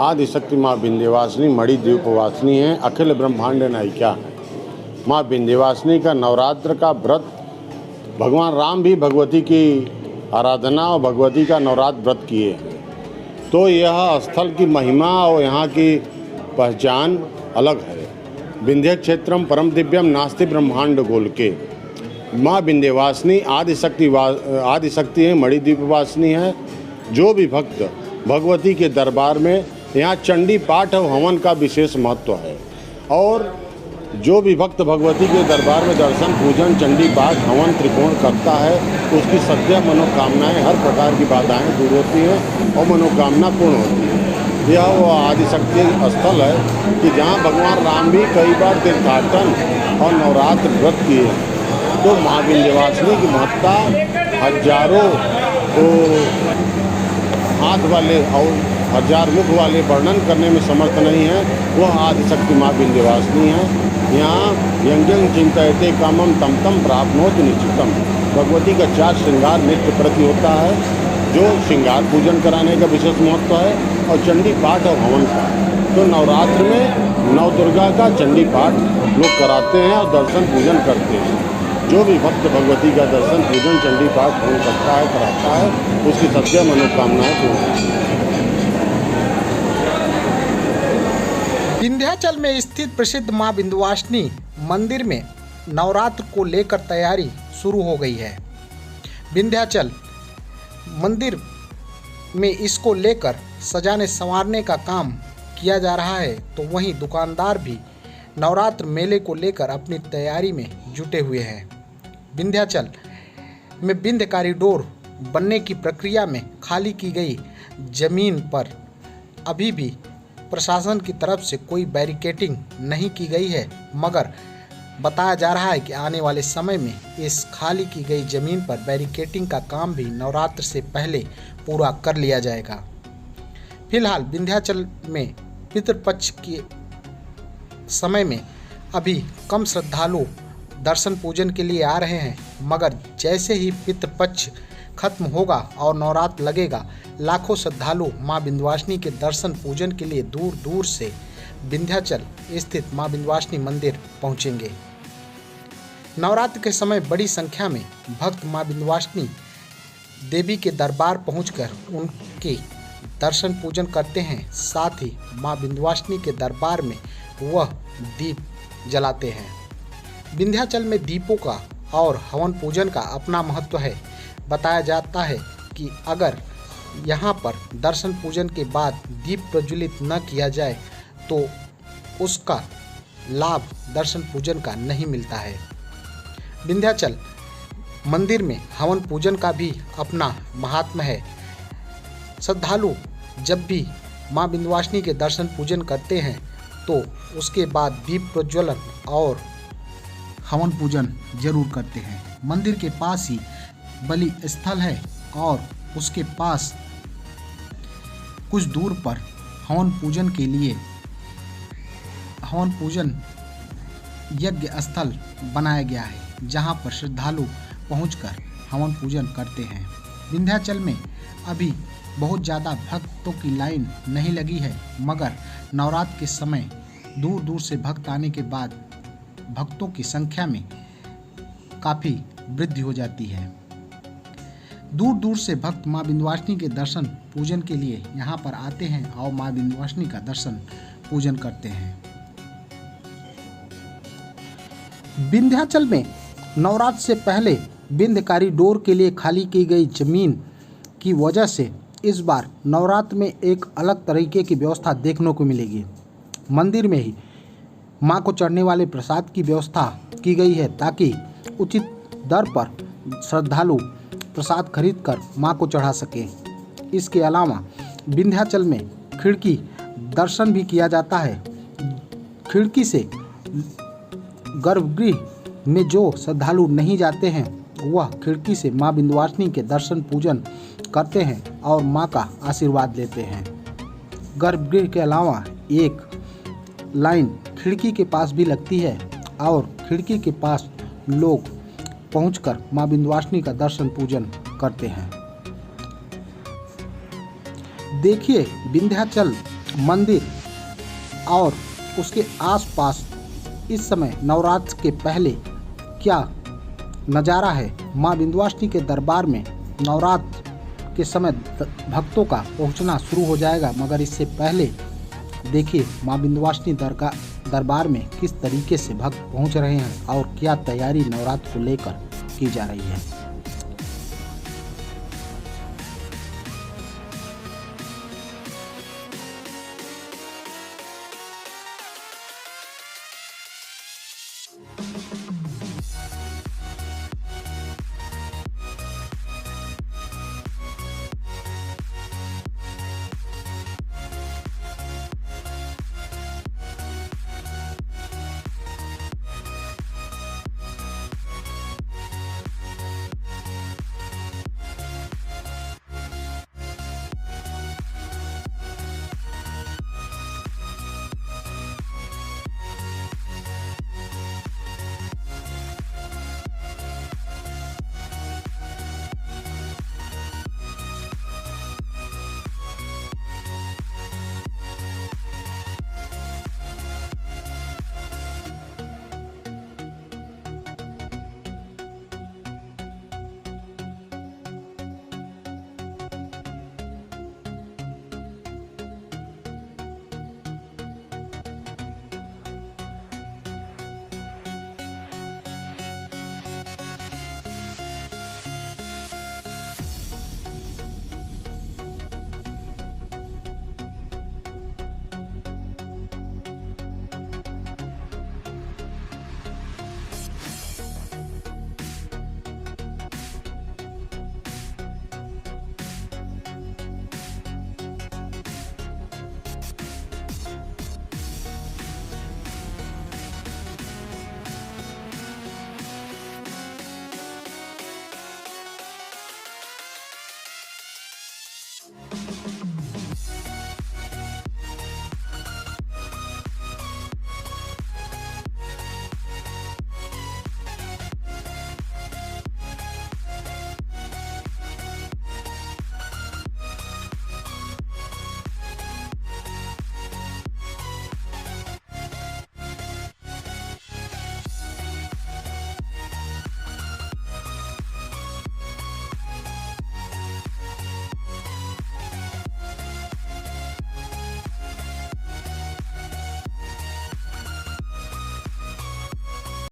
आदिशक्ति माँ विंध्यवासिनी मणि द्वीपवासिनी हैं, अखिल ब्रह्मांड नायिका हैं। माँ विंध्यवासिनी का नवरात्र का व्रत, भगवान राम भी भगवती की आराधना और भगवती का नवरात्र व्रत किए हैं। तो यह स्थल की महिमा और यहाँ की पहचान अलग है। विंध्य क्षेत्रम परम दिव्यम नास्ति ब्रह्मांड गोलके। माँ विंध्यवासिनी आदिशक्ति है, मणि द्वीपवासिनी है। जो भी भक्त भगवती के दरबार में, यहाँ चंडी पाठ और हवन का विशेष महत्व है। और जो भी भक्त भगवती के दरबार में दर्शन पूजन चंडी पाठ हवन त्रिकोण करता है, उसकी सत्य मनोकामनाएं, हर प्रकार की बाधाएं दूर होती हैं और मनोकामना पूर्ण होती है। यह वो आदिशक्ति स्थल है कि जहाँ भगवान राम भी कई बार तीर्थाटन और नवरात्र व्रत किए। तो माँ विंध्यवासिनी की महत्ता हजारों हाथ वाले और हजार मुख वाले वर्णन करने में समर्थ नहीं है। वह आदिशक्ति माँ विंध्यवासिनी है। यहाँ यंजन चिंतयते कामम तम तम प्राप्नोति निश्चितम। भगवती का 4 श्रृंगार नित्य प्रति होता है, जो श्रृंगार पूजन कराने का विशेष महत्व है, और चंडी पाठ और हवन का। तो नवरात्र में नवदुर्गा का चंडी पाठ लोग कराते हैं और दर्शन पूजन करते हैं। जो भी भक्त भगवती का दर्शन पूजन चंडी पाठ हवन करता है, कराता है, उसकी सत्य मनोकामनाएं पूर्ण होती हैं। विंध्याचल में स्थित प्रसिद्ध माँ विंध्यवासिनी मंदिर में नवरात्र को लेकर तैयारी शुरू हो गई है। विंध्याचल मंदिर में इसको लेकर सजाने संवारने का काम किया जा रहा है, तो वहीं दुकानदार भी नवरात्र मेले को लेकर अपनी तैयारी में जुटे हुए हैं। विंध्याचल में विंध्य कॉरिडोर बनने की प्रक्रिया में खाली की गई जमीन पर अभी भी प्रशासन की तरफ से कोई बैरिकेडिंग नहीं की गई है, मगर बताया जा रहा है कि आने वाले समय में इस खाली की गई जमीन पर बैरिकेडिंग का काम भी नवरात्र से पहले पूरा कर लिया जाएगा। फिलहाल विंध्याचल में पितृपक्ष के समय में अभी कम श्रद्धालु दर्शन पूजन के लिए आ रहे हैं, मगर जैसे ही पितृपक्ष खत्म होगा और नवरात्र लगेगा, लाखों श्रद्धालु माँ विंध्यवासिनी के दर्शन पूजन के लिए दूर दूर से विंध्याचल स्थित माँ विंध्यवासिनी मंदिर पहुंचेंगे। नवरात्र के समय बड़ी संख्या में भक्त माँ विंध्यवासिनी देवी के दरबार पहुंचकर उनके दर्शन पूजन करते हैं। साथ ही माँ विंध्यवासिनी के दरबार में वह दीप जलाते हैं। विंध्याचल में दीपों का और हवन पूजन का अपना महत्व है। बताया जाता है कि अगर यहाँ पर दर्शन पूजन के बाद दीप प्रज्वलित न किया जाए तो उसका लाभ दर्शन पूजन का नहीं मिलता है। विंध्याचल मंदिर में हवन पूजन का भी अपना महात्म्य है। श्रद्धालु जब भी माँ विंध्यवासिनी के दर्शन पूजन करते हैं तो उसके बाद दीप प्रज्वलन और हवन पूजन जरूर करते हैं। मंदिर के पास ही बलि स्थल है और उसके पास कुछ दूर पर हवन पूजन के लिए हवन पूजन यज्ञ स्थल बनाया गया है, जहां पर श्रद्धालु पहुंचकर हवन पूजन करते हैं। विंध्याचल में अभी बहुत ज़्यादा भक्तों की लाइन नहीं लगी है, मगर नवरात्र के समय दूर दूर से भक्त आने के बाद भक्तों की संख्या में काफ़ी वृद्धि हो जाती है। दूर दूर से भक्त माँ विंध्यवासिनी के दर्शन पूजन के लिए यहाँ पर आते हैं और माँ विंध्यवासिनी का दर्शन पूजन करते हैं। विंध्याचल में नवरात्र से पहले विंध्य कॉरिडोर के लिए खाली की गई जमीन की वजह से इस बार नवरात्र में एक अलग तरीके की व्यवस्था देखने को मिलेगी। मंदिर में ही माँ को चढ़ने वाले प्रसाद की व्यवस्था की गई है, ताकि उचित दर पर श्रद्धालु प्रसाद खरीदकर माँ को चढ़ा सके। इसके अलावा विंध्याचल में खिड़की दर्शन भी किया जाता है। खिड़की से गर्भगृह में जो श्रद्धालु नहीं जाते हैं, वह खिड़की से माँ विंध्यवासिनी के दर्शन पूजन करते हैं और माँ का आशीर्वाद लेते हैं। गर्भगृह के अलावा एक लाइन खिड़की के पास भी लगती है और खिड़की के पास लोग पहुंचकर माँ विंध्यवासिनी का दर्शन पूजन करते हैं। देखिए, विंध्याचल मंदिर और उसके आसपास इस समय नवरात्र के पहले क्या नज़ारा है। माँ विंध्यवासिनी के दरबार में नवरात्र के समय भक्तों का पहुंचना शुरू हो जाएगा, मगर इससे पहले देखिए माँ विंध्यवासिनी दरबार में किस तरीके से भक्त पहुंच रहे हैं और क्या तैयारी नवरात्र को लेकर की जा रही है।